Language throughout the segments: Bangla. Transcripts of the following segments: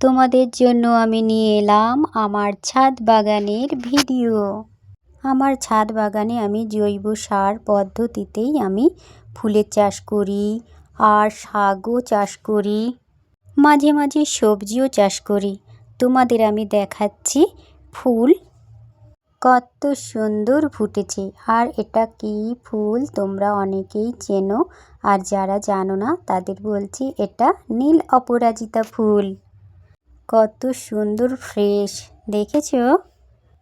তোমাদের জন্য আমি নিয়ে এলাম আমার ছাদ বাগানের ভিডিও। আমার ছাদ বাগানে আমি জৈব সার পদ্ধতিতেই আমি ফুলের চাষ করি, আর শাকও চাষ করি, মাঝে মাঝে সবজিও চাষ করি। তোমাদের আমি দেখাচ্ছি ফুল কত সুন্দর ফুটেছে। আর এটা কি ফুল তোমরা অনেকেই চেনো, আর যারা জানো না তাদের বলছি এটা নীল অপরাজিতা ফুল। কত সুন্দর ফ্রেশ, দেখেছো?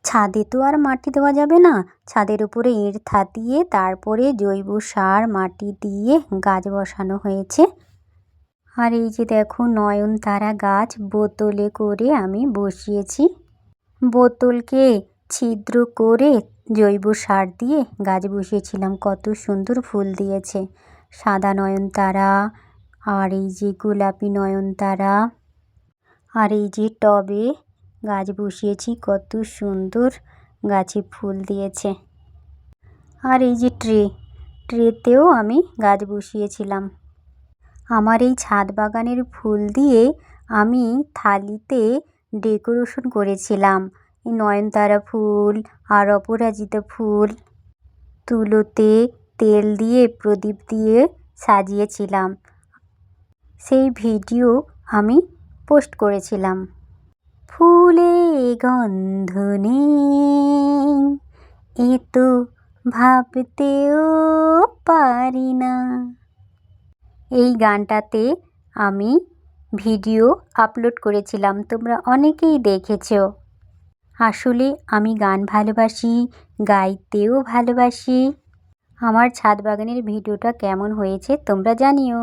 ছাদে তো আর মাটি দেওয়া যাবে না, ছাদের উপরে ইট থাতিয়ে তারপরে জৈব সার মাটি দিয়ে গাছ বসানো হয়েছে। আর এই যে দেখো নয়নতারা গাছ বোতলে করে আমি বসিয়েছি। বোতলকে ছিদ্র করে জৈব সার দিয়ে গাছ বসিয়েছিলাম, কত সুন্দর ফুল দিয়েছে। সাদা নয়নতারা, আর এই যে গোলাপি নয়নতারা, আর এই যে টবে গাছ বসিয়েছি, কত সুন্দর গাছে ফুল দিয়েছে। আর এই যে ট্রেতেও আমি গাছ বসিয়েছিলাম। আমার এই ছাদ বাগানের ফুল দিয়ে আমি থালিতে ডেকোরেশন করেছিলাম। এই নয়নতারা ফুল আর অপরাজিতা ফুল তুলোতে তেল দিয়ে প্রদীপ দিয়ে সাজিয়েছিলাম, সেই ভিডিও আমি পোস্ট করেছিলাম। ফুলে গন্ধ নেই এ তো ভাবতেও পারি না, এই গানটাতে আমি ভিডিও আপলোড করেছিলাম, তোমরা অনেকেই দেখেছো। আসলে আমি গান ভালোবাসি, গাইতেও ভালোবাসি। আমার ছাদ বাগানের ভিডিওটা কেমন হয়েছে তোমরা জানিও।